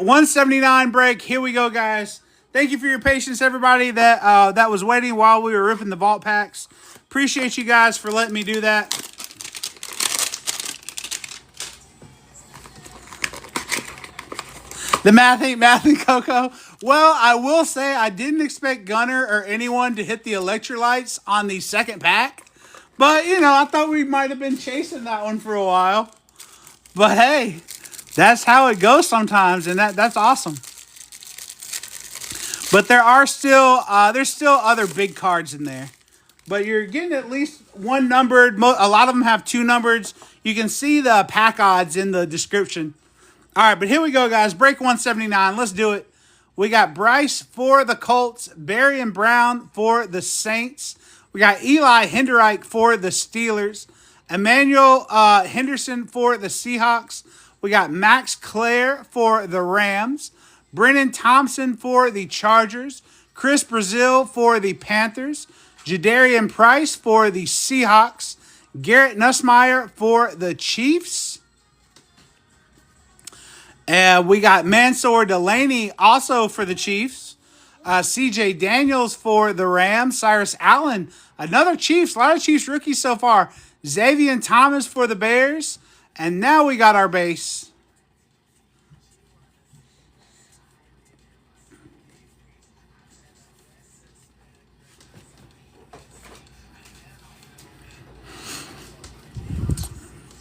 179 break. Here we go, guys. Thank you for your patience, everybody that was waiting while we were ripping the vault packs. Appreciate you guys for letting me do that. The math ain't math and Coco. Well, I will say I didn't expect Gunner or anyone to hit the electrolytes on the second pack. But, you know, I thought we might have been chasing that one for a while. But, hey, that's how it goes sometimes, and that's awesome. But there are still there's still other big cards in there. But you're getting at least one numbered. A lot of them have two numbereds. You can see the pack odds in the description. All right, but here we go, guys. Break 179. Let's do it. We got Bryce for the Colts, Barry and Brown for the Saints. We got Eli Hinderreich for the Steelers, Emmanuel Henderson for the Seahawks. We got Max Clare for the Rams, Brennan Thompson for the Chargers, Chris Brazil for the Panthers, Jadarian Price for the Seahawks, Garrett Nussmeier for the Chiefs. And we got Mansour Delaney also for the Chiefs. CJ Daniels for the Rams. Cyrus Allen, another Chiefs. A lot of Chiefs rookies so far. Xavier Thomas for the Bears. And now we got our base.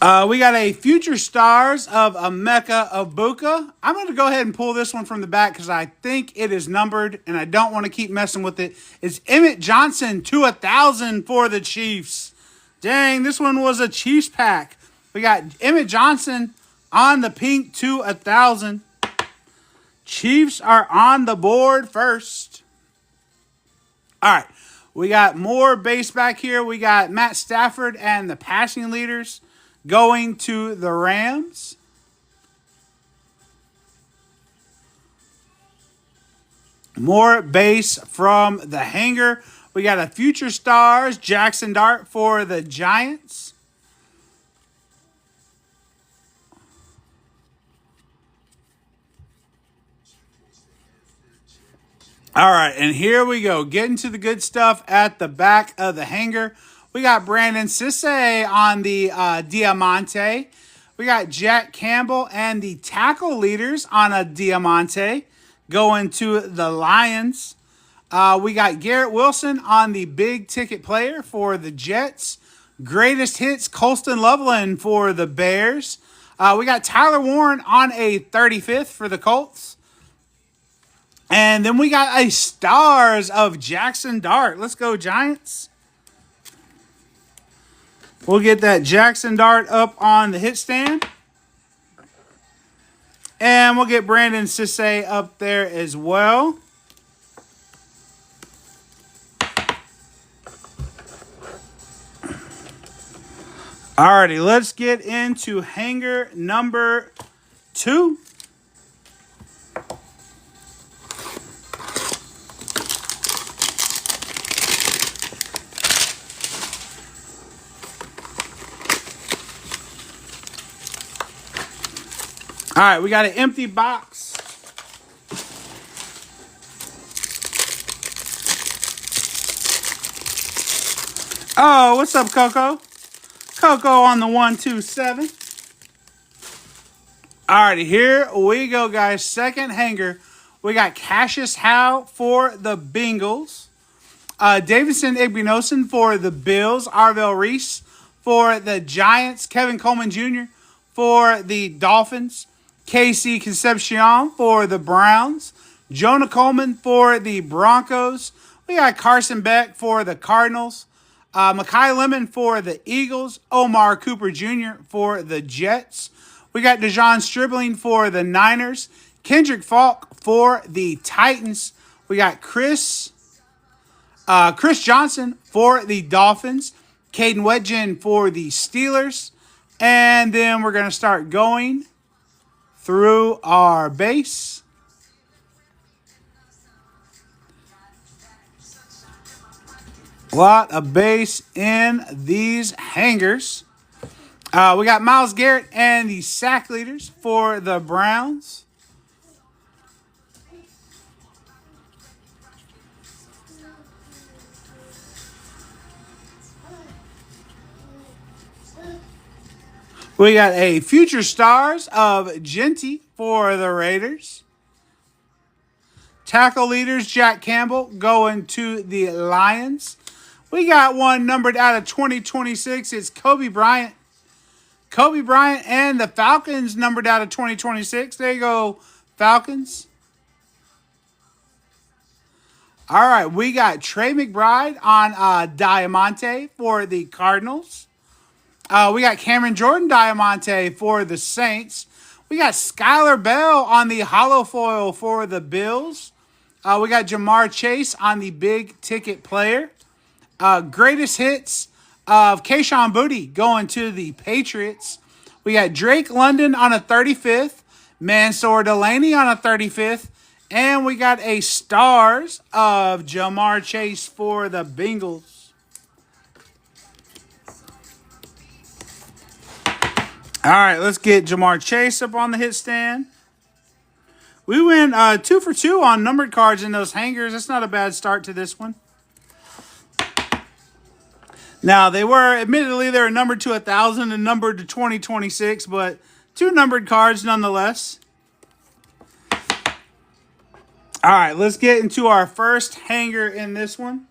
We got a Future Stars of Emeka Egbuka. I'm going to go ahead and pull this one from the back because I think it is numbered and I don't want to keep messing with it. It's Emmett Johnson to 1,000 for the Chiefs. Dang, this one was a Chiefs pack. We got Emmett Johnson on the pink to 1,000. Chiefs are on the board first. All right, we got more base back here. We got Matt Stafford and the passing leaders going to the Rams. More base from the hanger. We got a Future Stars, Jackson Dart for the Giants. All right, and here we go. Getting to the good stuff at the back of the hanger. We got Brandon Cisse on the Diamante. We got Jack Campbell and the tackle leaders on a Diamante going to the Lions. We got Garrett Wilson on the big ticket player for the Jets. Greatest hits, Colston Loveland for the Bears. We got Tyler Warren on a 35th for the Colts. And then we got a Stars of Jackson Dart. Let's go, Giants. We'll get that Jackson Dart up on the hit stand. And we'll get Brandon Cisse up there as well. Alrighty, let's get into hanger number 2. All right, we got an empty box. Oh, what's up, Coco? Coco on the 127. All right, here we go, guys. Second hanger. We got Cassius Howe for the Bengals. Davidson Igbinosun for the Bills. Arvell Reese for the Giants. Kevin Coleman Jr. for the Dolphins. Casey Concepcion for the Browns. Jonah Coleman for the Broncos. We got Carson Beck for the Cardinals. Makai Lemon for the Eagles. Omar Cooper Jr. for the Jets. We got Dejon Stribling for the Niners. Kendrick Falk for the Titans. We got Chris Johnson for the Dolphins. Caden Wedgen for the Steelers. And then we're going to start going through our base. A lot of base in these hangers. We got Myles Garrett and the sack leaders for the Browns. We got a Future Stars of Genty for the Raiders. Tackle leaders, Jack Campbell going to the Lions. We got one numbered out of 2026. It's Kobe Bryant. Kobe Bryant and the Falcons numbered out of 2026. There you go, Falcons. All right, we got Trey McBride on Diamante for the Cardinals. We got Cameron Jordan Diamante for the Saints. We got Skylar Bell on the hollow foil for the Bills. We got Jamar Chase on the big ticket player. Greatest hits of Kayshon Boutte going to the Patriots. We got Drake London on a 35th. Mansour Delaney on a 35th. And we got a Stars of Jamar Chase for the Bengals. All right, let's get Jamar Chase up on the hit stand. We went 2 for 2 on numbered cards in those hangers. That's not a bad start to this one. Now, they were numbered to 1,000 and numbered to 2026, but 2 numbered cards nonetheless. All right, let's get into our first hanger in this one.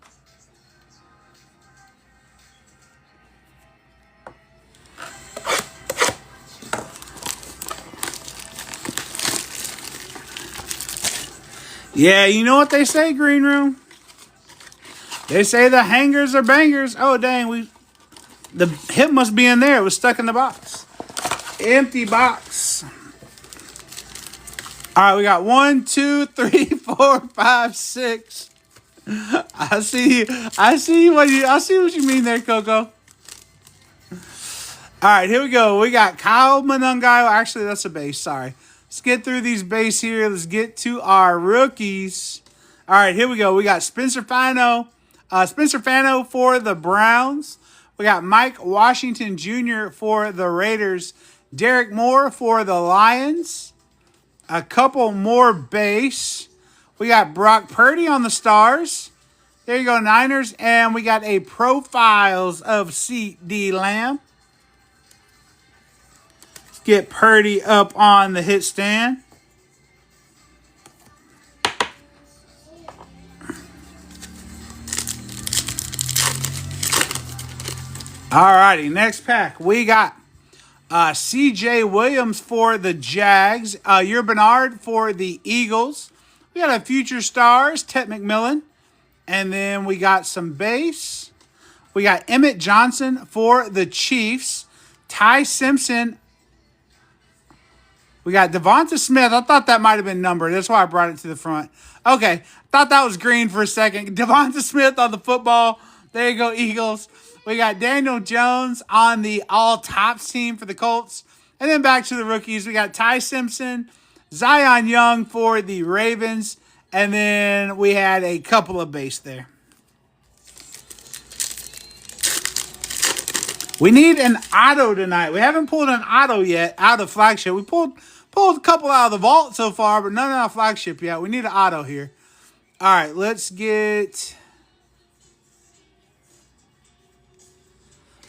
Yeah, you know what they say, Green Room? They say the hangers are bangers. Oh, dang, the hit must be in there. It was stuck in the box. Empty box. All right, we got 1, 2, 3, 4, 5, 6. I see what you mean there, Coco. All right, here we go. We got Kyle Monangaio. Actually, that's a base. Sorry. Let's get through these base here. Let's get to our rookies. All right, here we go. We got Spencer Fano for the Browns. We got Mike Washington Jr. for the Raiders. Derek Moore for the Lions. A couple more base. We got Brock Purdy on the Stars. There you go, Niners. And we got a Profiles of C.D. Lamb. Let's get Purdy up on the hit stand. Alrighty, next pack. We got C.J. Williams for the Jags. Bernard for the Eagles. We got a Future Stars, Ted McMillan. And then we got some base. We got Emmett Johnson for the Chiefs. Ty Simpson. We got Devonta Smith. I thought that might have been numbered. That's why I brought it to the front. Okay, thought that was green for a second. Devonta Smith on the football. There you go, Eagles. We got Daniel Jones on the all-tops team for the Colts. And then back to the rookies. We got Ty Simpson, Zion Young for the Ravens. And then we had a couple of base there. We need an auto tonight. We haven't pulled an auto yet out of flagship. We pulled a couple out of the vault so far, but none out of flagship yet. We need an auto here. All right, let's get...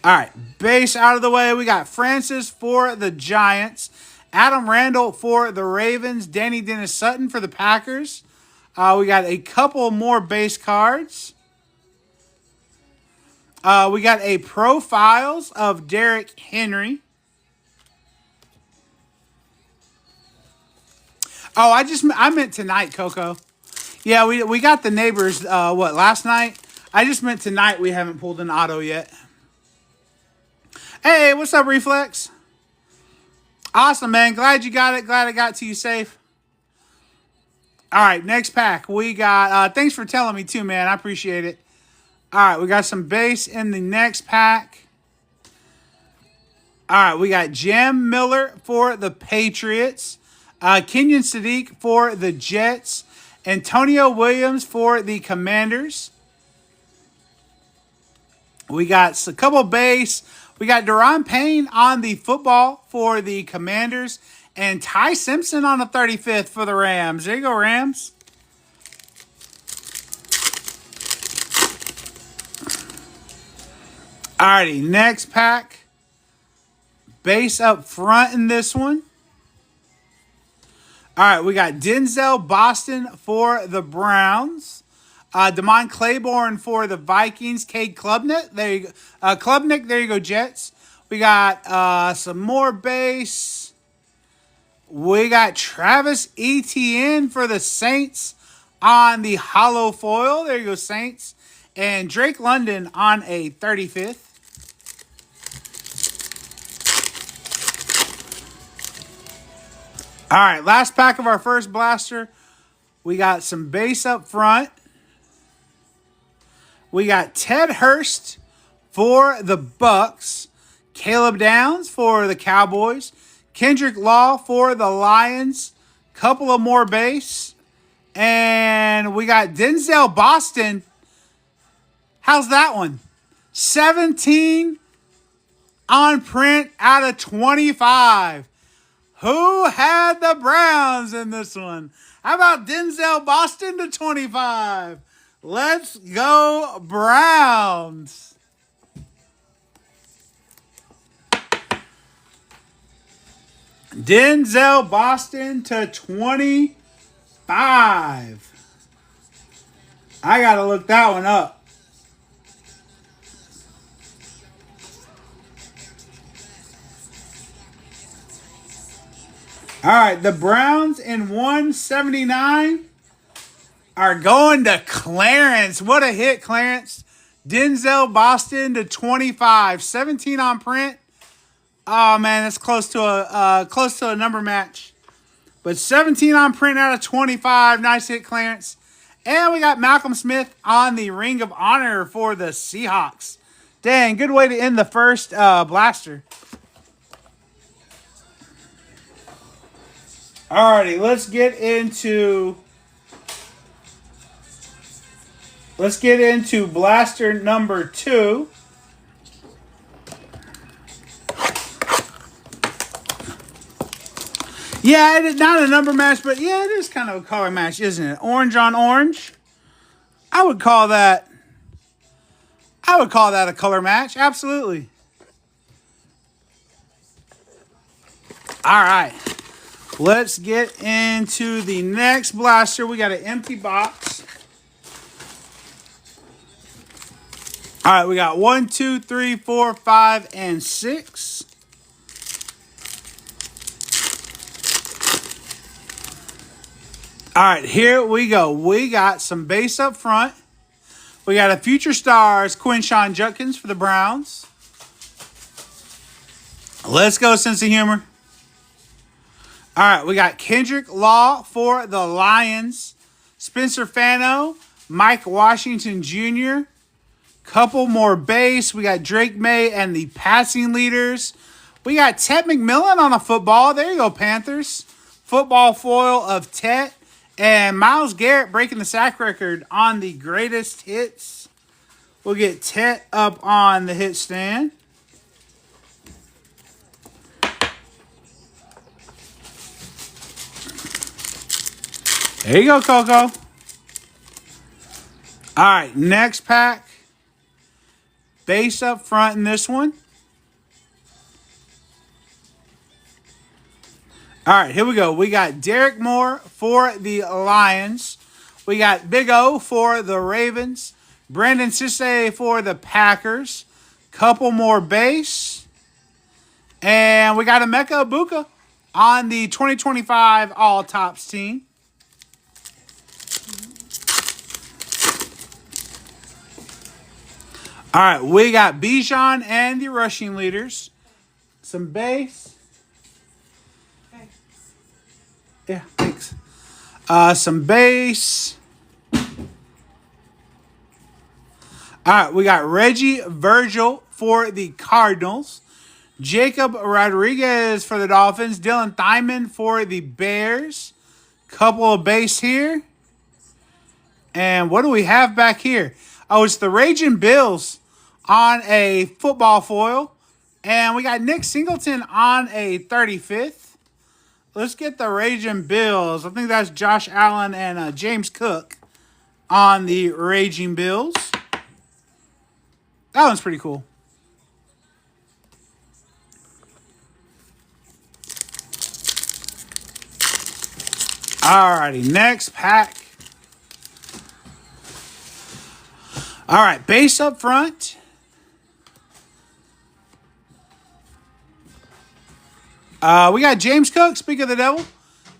All right, base out of the way. We got Francis for the Giants. Adam Randall for the Ravens. Danny Dennis Sutton for the Packers. We got a couple more base cards. We got a Profiles of Derrick Henry. Oh, I meant tonight, Coco. Yeah, we got the neighbors, last night? I just meant tonight we haven't pulled an auto yet. Hey, what's up, Reflex? Awesome, man. Glad you got it. Glad it got to you safe. All right, next pack. We got, thanks for telling me too, man. I appreciate it. All right, we got some base in the next pack. All right, we got Jam Miller for the Patriots. Kenyon Sadiq for the Jets. Antonio Williams for the Commanders. We got a couple base. We got Deron Payne on the football for the Commanders. And Ty Simpson on the 35th for the Rams. There you go, Rams. Alrighty, next pack. base up front in this one. All right, we got Denzel Boston for the Browns. Damon Claiborne for the Vikings. Cade Klubnik. There you go. Klubnik, there you go, Jets. We got some more base. We got Travis Etienne for the Saints on the hollow foil. There you go, Saints. And Drake London on a 35th. All right, last pack of our first blaster. We got some base up front. We got Ted Hurst for the Bucks. Caleb Downs for the Cowboys. Kendrick Law for the Lions. Couple of more base. And we got Denzel Boston. How's that one? 17 on print out of 25. Who had the Browns in this one? How about Denzel Boston to 25? Let's go Browns. Denzel Boston to 25. I got to look that one up. All right, the Browns in 179 are going to Clarence. What a hit, Clarence. Denzel Boston to 25. 17 on print. Oh, man, it's close to a number match. But 17 on print out of 25. Nice hit, Clarence. And we got Malcolm Smith on the Ring of Honor for the Seahawks. Dang, good way to end the first blaster. Alrighty, let's get into blaster number 2. Yeah, it is not a number match, but yeah, it is kind of a color match, isn't it? Orange on orange. I would call that a color match. Absolutely. All right. Let's get into the next blaster. We got an empty box. All right, we got 1, 2, 3, 4, 5, and 6. All right, here we go. We got some base up front. We got a Future Stars Quinshon Judkins for the Browns. Let's go, sense of humor. All right, we got Kendrick Law for the Lions. Spencer Fano, Mike Washington Jr. Couple more base. We got Drake May and the passing leaders. We got Tet McMillan on the football. There you go, Panthers. Football foil of Tet. And Myles Garrett breaking the sack record on the greatest hits. We'll get Tet up on the hit stand. There you go, Coco. All right, next pack. Base up front in this one. All right, here we go. We got Derek Moore for the Lions. We got Big O for the Ravens. Brandon Sisse for the Packers. Couple more base. And we got Emeka Egbuka on the 2025 All-Tops team. All right, we got Bijan and the rushing leaders. Some base. Yeah, thanks. Some base. All right, we got Reggie Virgil for the Cardinals. Jacob Rodriguez for the Dolphins. Dylan Thyman for the Bears. Couple of base here. And what do we have back here? Oh, it's the Raging Bills on a football foil. And we got Nick Singleton on a 35th. Let's get the Raging Bills. I think that's Josh Allen and James Cook on the Raging Bills. That one's pretty cool. Alrighty, next pack. Alright, base up front. We got James Cook, speak of the devil.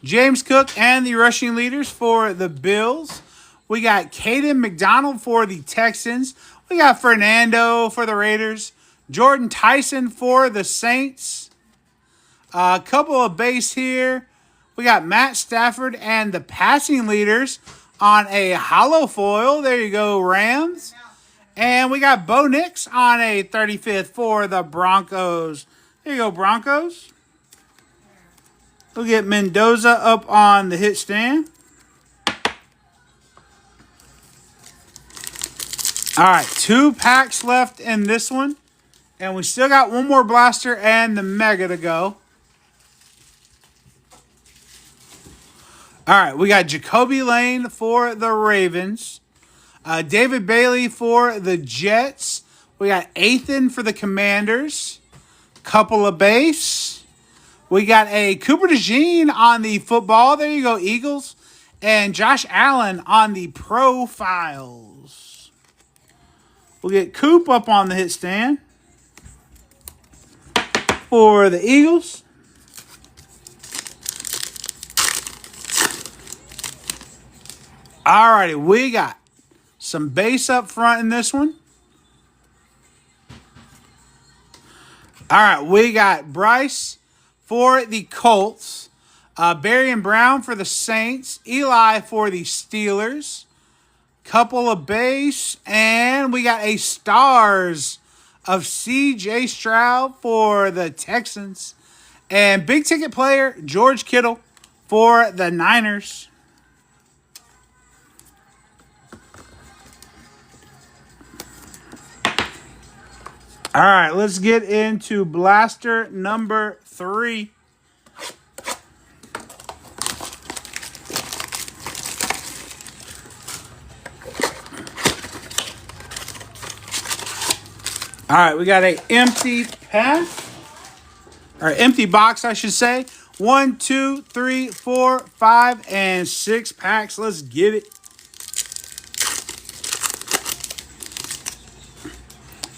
James Cook and the rushing leaders for the Bills. We got Caden McDonald for the Texans. We got Fernando for the Raiders. Jordan Tyson for the Saints. A couple of base here. We got Matt Stafford and the passing leaders on a hollow foil. There you go, Rams. And we got Bo Nix on a 35th for the Broncos. There you go, Broncos. We'll get Mendoza up on the hit stand. All right, 2 packs left in this one. And we still got one more blaster and the mega to go. All right, we got Jacoby Lane for the Ravens. David Bailey for the Jets. We got Ethan for the Commanders. Couple of base. We got a Cooper DeJean on the football. There you go, Eagles. And Josh Allen on the profiles. We'll get Coop up on the hit stand for the Eagles. Alrighty, we got some base up front in this one. Alright, we got Bryce for the Colts. Barry and Brown for the Saints. Eli for the Steelers. Couple of base. And we got a Stars of C.J. Stroud for the Texans. And big ticket player, George Kittle for the Niners. All right, let's get into blaster number 3. All right, we got an empty pack, or empty box, I should say. 1, 2, 3, 4, 5, and 6 packs. Let's get it.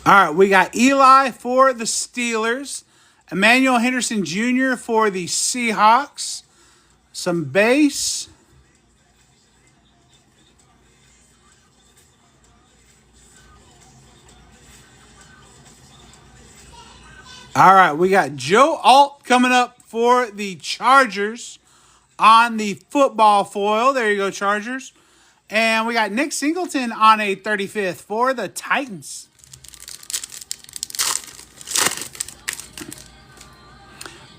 All right, we got Eli for the Steelers. Emmanuel Henderson Jr. for the Seahawks. Some base. All right, we got Joe Alt coming up for the Chargers on the football foil. There you go, Chargers. And we got Nick Singleton on a 35th for the Titans.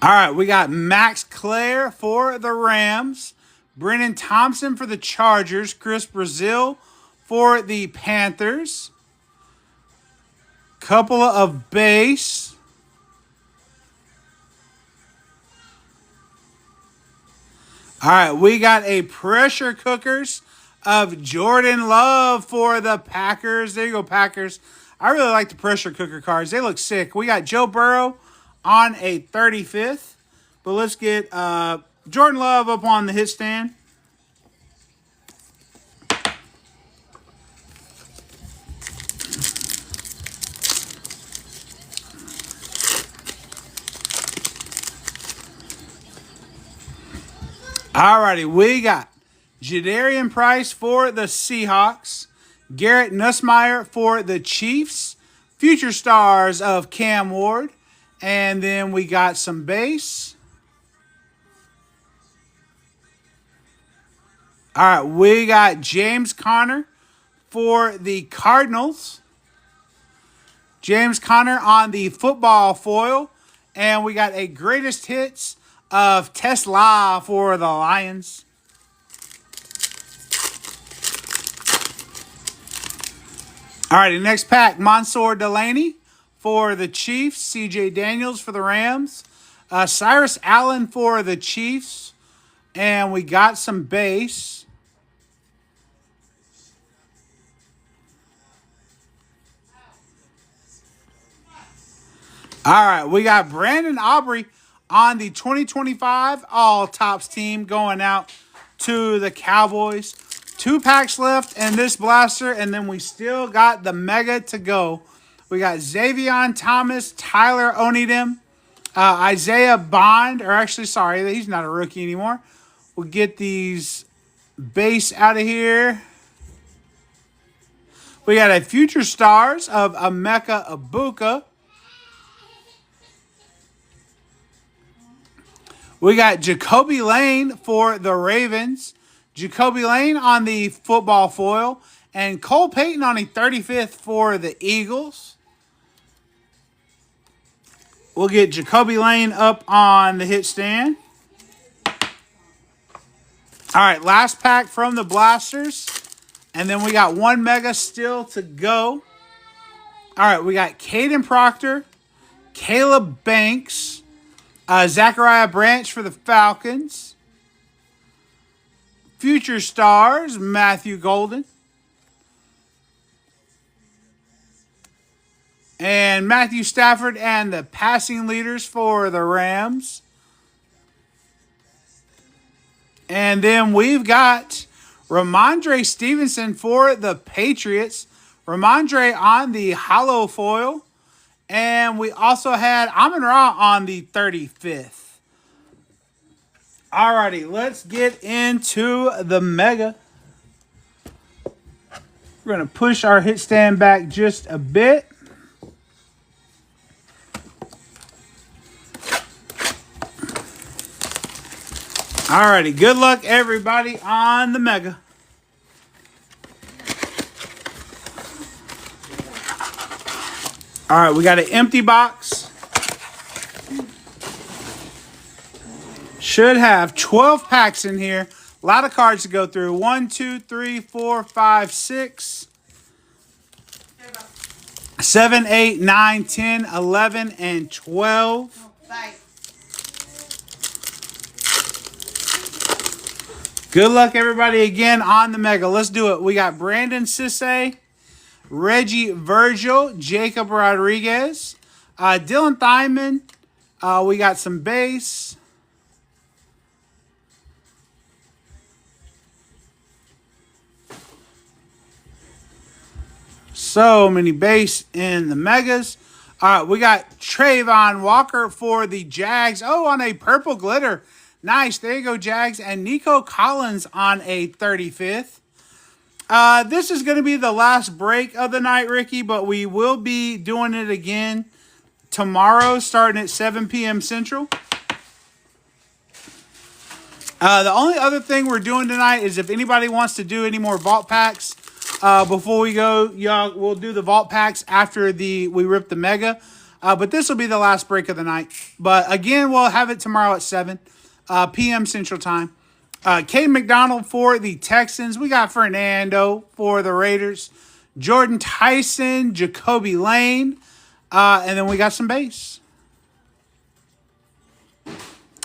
All right, we got Max Clare for the Rams. Brennan Thompson for the Chargers. Chris Brazil for the Panthers. Couple of base. All right, we got a pressure cookers of Jordan Love for the Packers. There you go, Packers. I really like the pressure cooker cards. They look sick. We got Joe Burrow on a 35th. But let's get Jordan Love up on the hit stand. Alrighty, we got Jadarian Price for the Seahawks. Garrett Nussmeier for the Chiefs. Future stars of Cam Ward. And then we got some base. All right, we got James Conner for the Cardinals. James Conner on the football foil. And we got a greatest hits of Tesla for the Lions. All right, the next pack, Mansour Delaney for the Chiefs. C.J. Daniels for the Rams. Cyrus Allen for the Chiefs. And we got some base. All right, we got Brandon Aubrey on the 2025 All Tops team going out to the Cowboys. 2 packs left in this blaster, and then we still got the Mega to go. We got Xavier Thomas, Tyler Onidem, Isaiah Bond, or actually, sorry, he's not a rookie anymore. We'll get these base out of here. We got a Future Stars of Emeka Egbuka. We got Jacoby Lane for the Ravens. Jacoby Lane on the football foil. And Cole Payton on a 35th for the Eagles. We'll get Jacoby Lane up on the hit stand. All right, last pack from the blasters. And then we got 1 Mega still to go. All right, we got Caden Proctor, Caleb Banks, Zachariah Branch for the Falcons. Future Stars, Matthew Golden. And Matthew Stafford and the passing leaders for the Rams. And then we've got Ramondre Stevenson for the Patriots. Ramondre on the hollow foil. And we also had Amon-Ra on the 35th. Alrighty, let's get into the Mega. We're going to push our hit stand back just a bit. Alrighty, good luck everybody on the Mega. Alright, we got an empty box. Should have 12 packs in here. A lot of cards to go through. 1, 2, 3, 4, 5, 6, 7, 8, 9, 10, 11, and 12. Good luck, everybody, again on the Mega. Let's do it. We got Brandon Cisse, Reggie Virgil, Jacob Rodriguez, Dylan Thyman. We got some base. So many base in the Megas. All right, we got Trayvon Walker for the Jags. Oh, on a purple glitter. Nice. There you go, Jags. And Nico Collins on a 35th. This is going to be the last break of the night, Ricky, but we will be doing it again tomorrow starting at 7 p.m. Central. The only other thing we're doing tonight is if anybody wants to do any more vault packs before we go, y'all, we'll do the vault packs after we rip the Mega. But this will be the last break of the night. But again, we'll have it tomorrow at 7 p.m. Central Time. Caden McDonald for the Texans. We got Fernando for the Raiders. Jordan Tyson, Jacoby Lane. And then we got some base.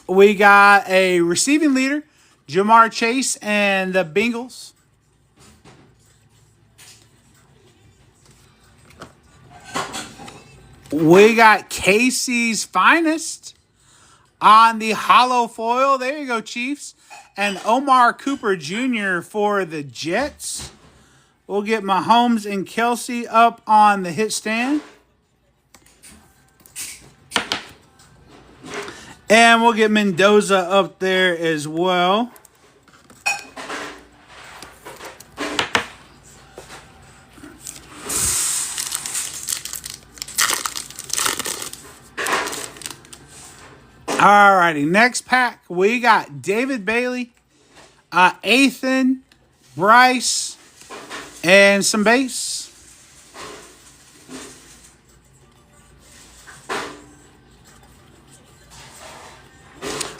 We got a receiving leader, Jamar Chase and the Bengals. We got Casey's Finest on the hollow foil. There you go, Chiefs. And Omar Cooper Jr. for the Jets. We'll get Mahomes and Kelsey up on the hit stand. And we'll get Mendoza up there as well. Alrighty, next pack, we got David Bailey, Ethan, Bryce, and some base.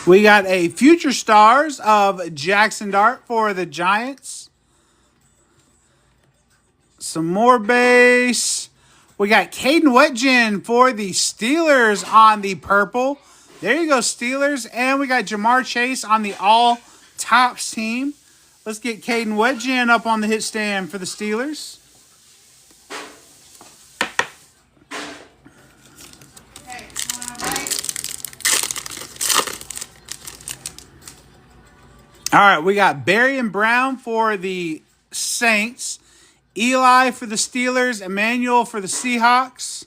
We got a Future Stars of Jackson Dart for the Giants. Some more base. We got Caden Wetjen for the Steelers on the purple. There you go, Steelers. And we got Jamar Chase on the all-tops team. Let's get Caden Wetjen up on the hit stand for the Steelers. All right, we got Barry and Brown for the Saints, Eli for the Steelers, Emmanuel for the Seahawks.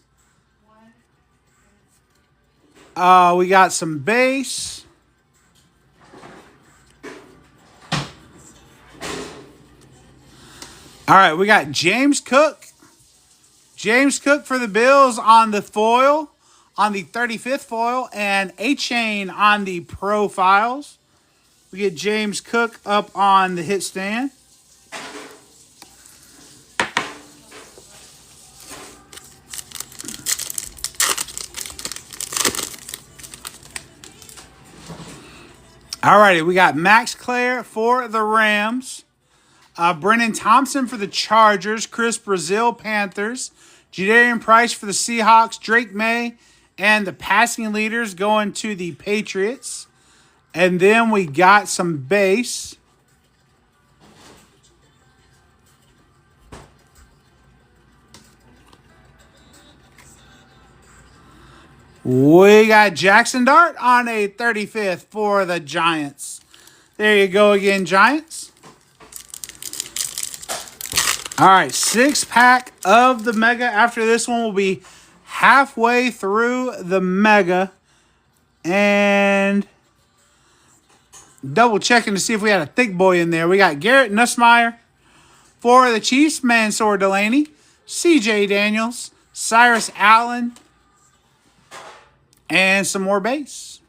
We got some base. All right, we got James Cook. James Cook for the Bills on the foil, on the 35th foil, and A-Chain on the profiles. We get James Cook up on the hit stand. Alrighty, we got Max Clare for the Rams. Brennan Thompson for the Chargers. Chris Brazil, Panthers. Jadarian Price for the Seahawks. Drake May and the passing leaders going to the Patriots. And then we got some base. We got Jackson Dart on a 35th for the Giants. There you go again, Giants. All right, 6-pack of the Mega. After this one, we'll be halfway through the Mega. And double checking to see if we had a thick boy in there. We got Garrett Nussmeier for the Chiefs. Mansour Delaney. CJ Daniels. Cyrus Allen. And some more base.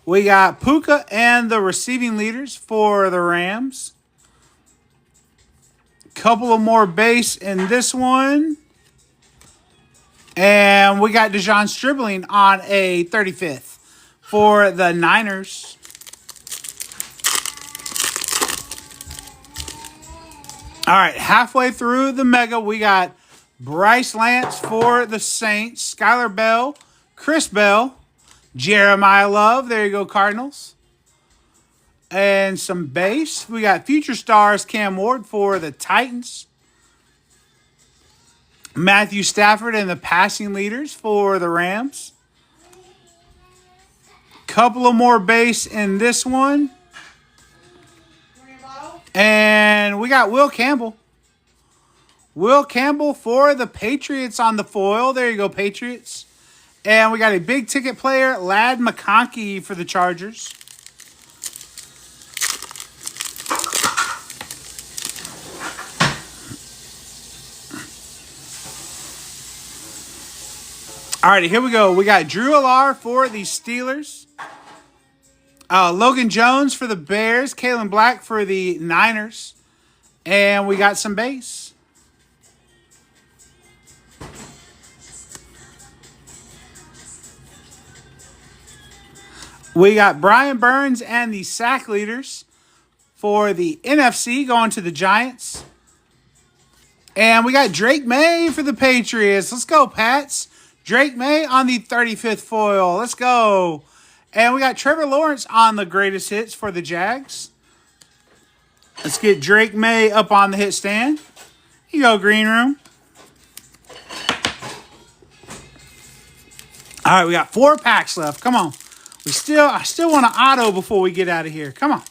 We got Puka and the receiving leaders for the Rams. Couple of more base in this one. And we got Dejon Stribling on a 35th for the Niners. All right, halfway through the Mega, we got Bryce Lance for the Saints. Skylar Bell, Chris Bell, Jeremiah Love. There you go, Cardinals. And some base. We got Future Stars Cam Ward for the Titans. Matthew Stafford and the passing leaders for the Rams. Couple of more base in this one. And we got Will Campbell. Will Campbell for the Patriots on the foil. There you go, Patriots. And we got a big ticket player, Ladd McConkey for the Chargers. All right, here we go. We got Drew Allar for the Steelers. Logan Jones for the Bears. Kalen Black for the Niners. And we got some base. We got Brian Burns and the sack leaders for the NFC going to the Giants. And we got Drake May for the Patriots. Let's go, Pats. Drake May on the 35th foil. Let's go. And we got Trevor Lawrence on the greatest hits for the Jags. Let's get Drake May up on the hit stand. Here you go, Green Room. All right, we got 4 packs left. Come on. I still want an auto before we get out of here. Come on.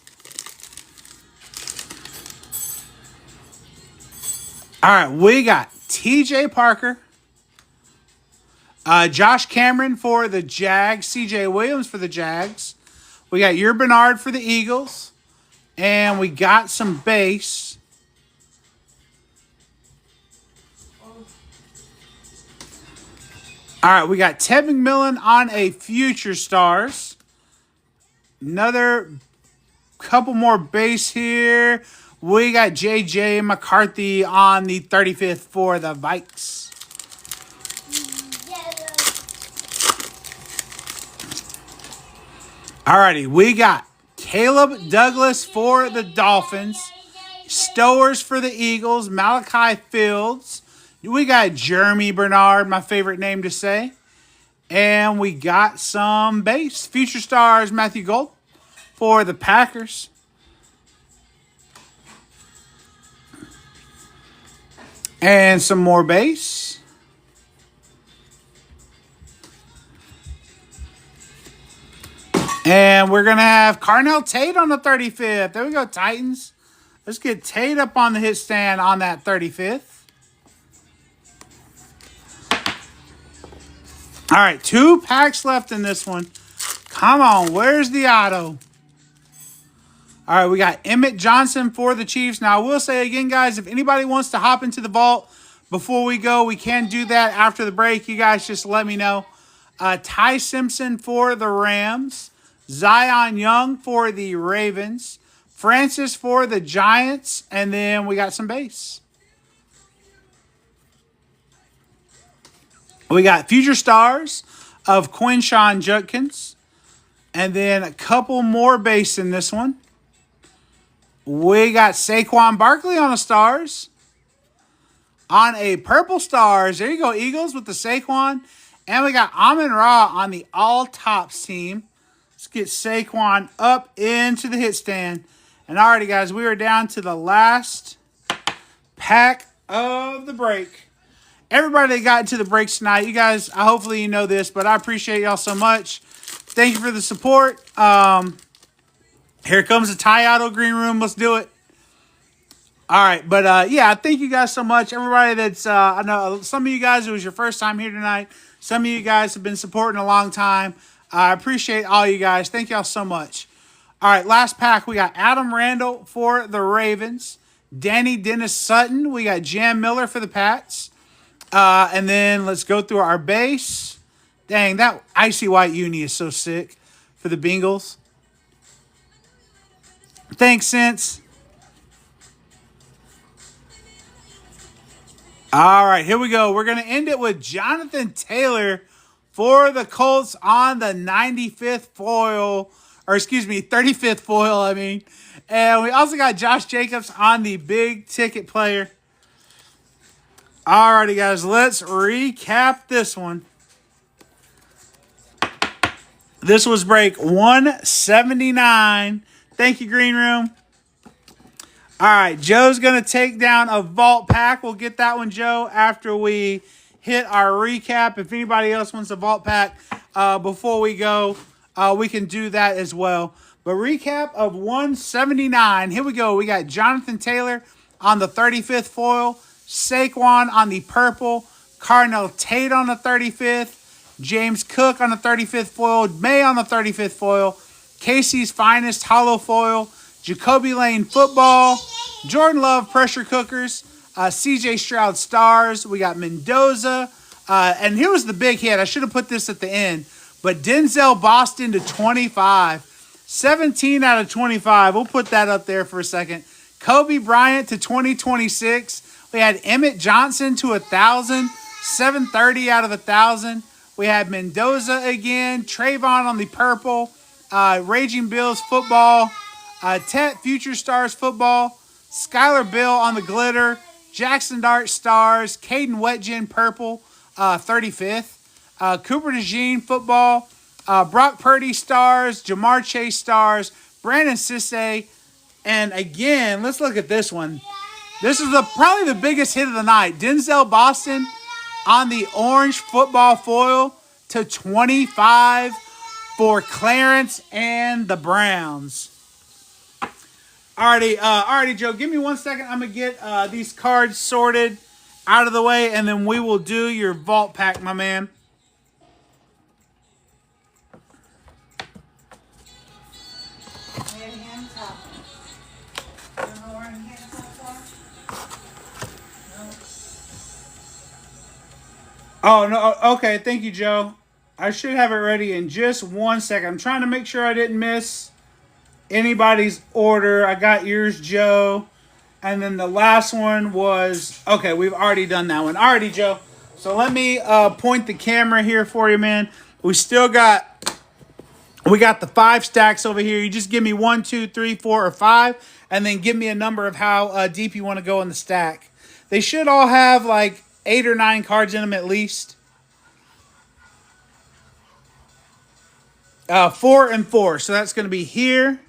All right, we got TJ Parker. Josh Cameron for the Jags. CJ Williams for the Jags. We got Bernard for the Eagles. And we got some base. All right, we got Ted McMillan on a Future Stars. Another couple more base here. We got J.J. McCarthy on the 35th for the Vikes. Alrighty, we got Caleb Douglas for the Dolphins. Stowers for the Eagles. Malachi Fields. We got Jeremy Bernard, my favorite name to say. And we got some base. Future Stars, Matthew Gold for the Packers. And some more base. And we're going to have Carnell Tate on the 35th. There we go, Titans. Let's get Tate up on the hit stand on that 35th. All right, 2 packs left in this one. Come on, where's the auto? All right, we got Emmett Johnson for the Chiefs. Now, I will say again, guys, if anybody wants to hop into the vault before we go, we can do that after the break. You guys just let me know. Ty Simpson for the Rams. Zion Young for the Ravens. Francis for the Giants. And then we got some base. We got Future Stars of Quinshon Judkins. And then a couple more base in this one. We got Saquon Barkley on the Stars. On a purple Stars. There you go, Eagles with the Saquon. And we got Amon-Ra on the all-tops team. Let's get Saquon up into the hit stand. And alrighty, guys, we are down to the last pack of the break. Everybody that got into the breaks tonight, you guys, hopefully you know this, but I appreciate y'all so much. Thank you for the support. Here comes the Ty Auto Green Room. Let's do it. All right, but yeah, thank you guys so much. Everybody that's, I know some of you guys, it was your first time here tonight. Some of you guys have been supporting a long time. I appreciate all you guys. Thank y'all so much. All right, last pack. We got Adam Randall for the Ravens. Danny Dennis Sutton. We got Jam Miller for the Pats. And then let's go through our base. Dang, that icy white uni is so sick for the Bengals. Thanks, Sense. All right, here we go. We're going to end it with Jonathan Taylor for the Colts on the 95th foil. Or excuse me, 35th foil, I mean. And we also got Josh Jacobs on the big ticket player. All righty, guys, let's recap this one. This was break 179. Thank you, Green Room. All right, Joe's going to take down a vault pack. We'll get that one, Joe, after we hit our recap. If anybody else wants a vault pack before we go, we can do that as well. But recap of 179. Here we go. We got Jonathan Taylor on the 35th foil. Saquon on the purple. Carnell Tate on the 35th. James Cook on the 35th foil. May on the 35th foil. Casey's Finest hollow foil. Jacoby Lane football. Jordan Love pressure cookers. CJ Stroud stars. We got Mendoza. And here was the big hit. I should have put this at the end. But Denzel Boston to 25. 17 out of 25. We'll put that up there for a second. Kobe Bryant to 2026. We had Emmett Johnson to 1,000. 730 out of 1,000. We had Mendoza again. Trayvon on the purple. Raging Bills football. Tet Future Stars football. Skylar Bill on the glitter. Jackson Dart stars. Caden Wetjen purple. 35th. Cooper DeJean football. Brock Purdy stars. Jamar Chase stars. Brandon Sisse. And again, let's look at this one. This is probably the biggest hit of the night. Denzel Boston on the orange football foil to 25 for Clarence and the Browns. Alrighty, Joe. Give me 1 second. I'm going to get these cards sorted out of the way, and then we will do your vault pack, my man. Oh, no. Okay, thank you, Joe. I should have it ready in just 1 second. I'm trying to make sure I didn't miss anybody's order. I got yours, Joe. And then the last one was... Okay, we've already done that one. Alrighty, Joe. So let me point the camera here for you, man. We still got... We got the 5 stacks over here. You just give me 1, 2, 3, 4, or 5. And then give me a number of how deep you want to go in the stack. They should all have like 8 or 9 cards in them at least. 4 and 4. So that's going to be here.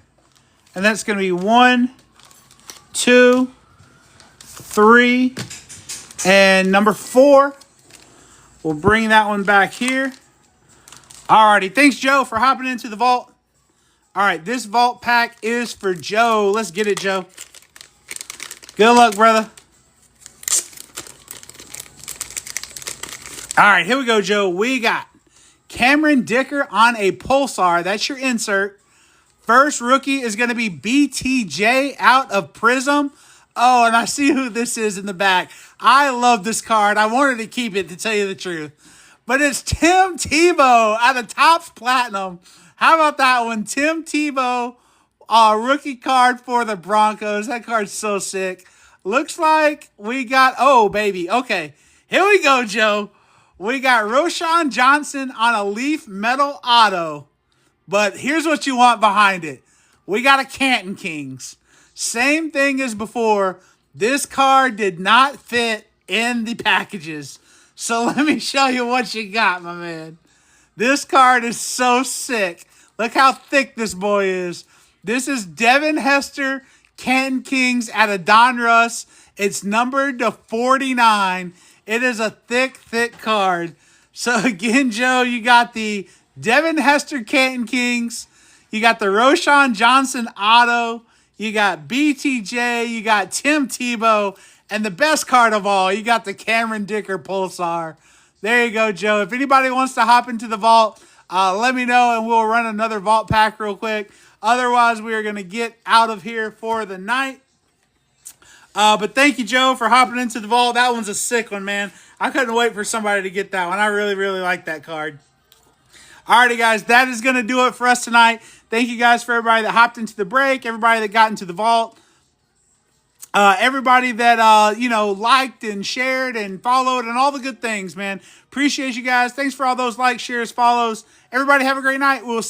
And that's going to be 1, 2, 3, and number 4. We'll bring that one back here. Alrighty. Thanks, Joe, for hopping into the vault. All right, this vault pack is for Joe. Let's get it, Joe. Good luck, brother. All right, here we go, Joe. We got Cameron Dicker on a Pulsar. That's your insert. First rookie is going to be BTJ out of Prism. Oh, and I see who this is in the back. I love this card. I wanted to keep it, to tell you the truth. But it's Tim Tebow out of Topps Platinum. How about that one? Tim Tebow, rookie card for the Broncos. That card's so sick. Looks like we got, oh, baby. Okay, here we go, Joe. We got Roschon Johnson on a Leaf Metal Auto. But here's what you want behind it. We got a Canton Kings. Same thing as before. This card did not fit in the packages. So let me show you what you got, my man. This card is so sick. Look how thick this boy is. This is Devin Hester, Canton Kings out of Donruss. It's numbered to 49. It is a thick, thick card. So again, Joe, you got the Devin Hester Canton Kings. You got the Roschon Johnson Auto. You got BTJ. You got Tim Tebow. And the best card of all, you got the Cameron Dicker Pulsar. There you go, Joe. If anybody wants to hop into the vault, let me know and we'll run another vault pack real quick. Otherwise, we are going to get out of here for the night. But thank you, Joe, for hopping into the vault. That one's a sick one, man. I couldn't wait for somebody to get that one. I really, really like that card. Alrighty, guys, that is going to do it for us tonight. Thank you guys for everybody that hopped into the break, everybody that got into the vault, everybody that, liked and shared and followed and all the good things, man. Appreciate you guys. Thanks for all those likes, shares, follows. Everybody have a great night. We'll